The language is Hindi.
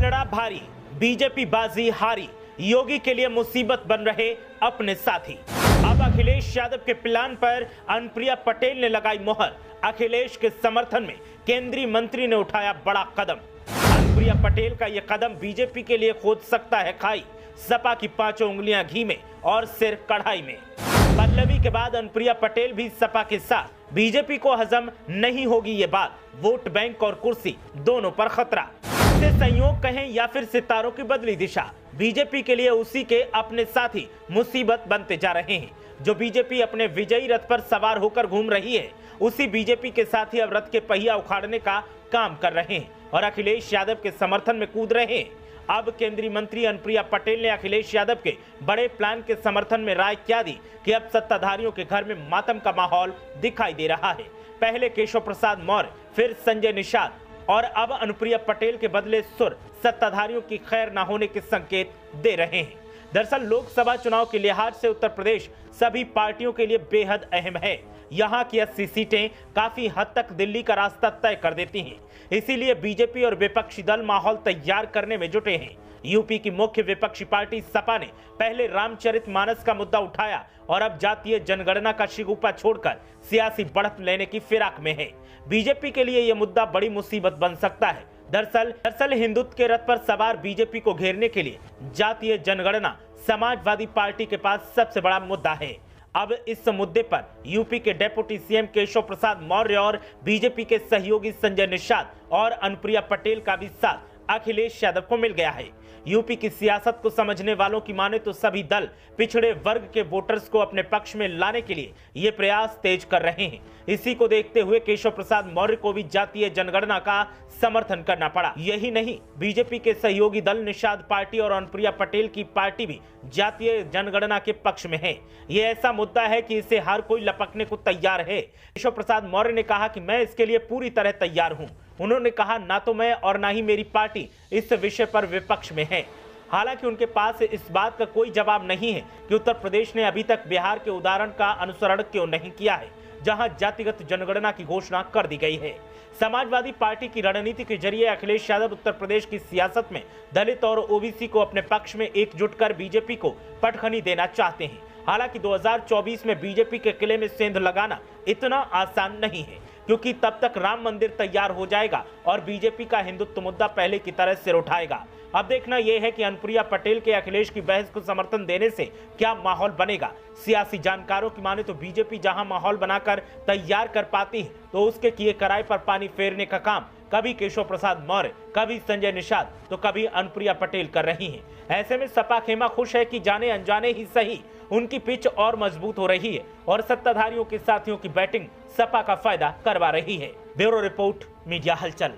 पलड़ा भारी, बीजेपी बाजी हारी, योगी के लिए मुसीबत बन रहे अपने साथी। अब अखिलेश यादव के प्लान पर अनुप्रिया पटेल ने लगाई मोहर। अखिलेश के समर्थन में केंद्रीय मंत्री ने उठाया बड़ा कदम। अनुप्रिया पटेल का यह कदम बीजेपी के लिए खोद सकता है खाई। सपा की पांचों उंगलियां घी में और सिर कढ़ाई में। पल्लवी के बाद अनुप्रिया पटेल भी सपा के साथ। बीजेपी को हजम नहीं होगी ये बात। वोट बैंक और कुर्सी दोनों पर खतरा। इसे संयोग कहें या फिर सितारों की बदली दिशा, बीजेपी के लिए उसी के अपने साथी मुसीबत बनते जा रहे हैं। जो बीजेपी अपने विजयी रथ पर सवार होकर घूम रही है, उसी बीजेपी के साथी अब रथ के पहिया उखाड़ने का काम कर रहे हैं और अखिलेश यादव के समर्थन में कूद रहे हैं। अब केंद्रीय मंत्री अनुप्रिया पटेल ने अखिलेश यादव के बड़े प्लान के समर्थन में राय क्या दी कि अब सत्ताधारियों के घर में मातम का माहौल दिखाई दे रहा है। पहले केशव प्रसाद मौर्य, फिर संजय निषाद और अब अनुप्रिया पटेल के बदले सुर सत्ताधारियों की खैर न होने के संकेत दे रहे हैं। दरअसल लोकसभा चुनाव के लिहाज से उत्तर प्रदेश सभी पार्टियों के लिए बेहद अहम है। यहाँ की 80 सीटें काफी हद तक दिल्ली का रास्ता तय कर देती हैं। इसीलिए बीजेपी और विपक्षी दल माहौल तैयार करने में जुटे हैं। यूपी की मुख्य विपक्षी पार्टी सपा ने पहले रामचरितमानस का मुद्दा उठाया और अब जातीय जनगणना का शिगुफा छोड़कर सियासी बढ़त लेने की फिराक में है। बीजेपी के लिए यह मुद्दा बड़ी मुसीबत बन सकता है। दरअसल हिंदुत्व के रथ पर सवार बीजेपी को घेरने के लिए जातीय जनगणना समाजवादी पार्टी के पास सबसे बड़ा मुद्दा है। अब इस मुद्दे पर यूपी के डेप्यूटी सीएम केशव प्रसाद मौर्य और बीजेपी के सहयोगी संजय निषाद और अनुप्रिया पटेल का भी साथ अखिलेश यादव को मिल गया है। यूपी की सियासत को समझने वालों की माने तो सभी दल पिछड़े वर्ग के वोटर्स को अपने पक्ष में लाने के लिए ये प्रयास तेज कर रहे हैं। इसी को देखते हुए केशव प्रसाद मौर्य को भी जातीय जनगणना का समर्थन करना पड़ा। यही नहीं, बीजेपी के सहयोगी दल निषाद पार्टी और अनुप्रिया पटेल की पार्टी भी जातीय जनगणना के पक्ष में है। ये ऐसा मुद्दा है कि इसे हर कोई लपकने को तैयार है। केशव प्रसाद मौर्य ने कहा कि मैं इसके लिए पूरी तरह तैयार हूं। उन्होंने कहा, ना तो मैं और ना ही मेरी पार्टी इस विषय पर विपक्ष में है। हालांकि उनके पास इस बात का कोई जवाब नहीं है कि उत्तर प्रदेश ने अभी तक बिहार के उदाहरण का अनुसरण क्यों नहीं किया है, जहां जातिगत जनगणना की घोषणा कर दी गई है। समाजवादी पार्टी की रणनीति के जरिए अखिलेश यादव उत्तर प्रदेश की सियासत में दलित और ओबीसी को अपने पक्ष में एकजुट कर बीजेपी को पटखनी देना चाहते हैं। हालांकि 2024 में बीजेपी के किले में सेंध लगाना इतना आसान नहीं है, क्योंकि तब तक राम मंदिर तैयार हो जाएगा और बीजेपी का हिंदुत्व मुद्दा पहले की तरह सिर उठाएगा। अब देखना यह है कि अनुप्रिया पटेल के अखिलेश की बहस को समर्थन देने से क्या माहौल बनेगा। सियासी जानकारों की माने तो बीजेपी जहां माहौल बनाकर तैयार कर पाती है, तो उसके किए कराए पर पानी फेरने का काम कभी केशव प्रसाद मौर्य, कभी संजय निषाद, तो कभी अनुप्रिया पटेल कर रही हैं। ऐसे में सपा खेमा खुश है कि जाने अनजाने ही सही उनकी पिच और मजबूत हो रही है और सत्ताधारियों के साथियों की बैटिंग सपा का फायदा करवा रही है। ब्यूरो रिपोर्ट, मीडिया हलचल।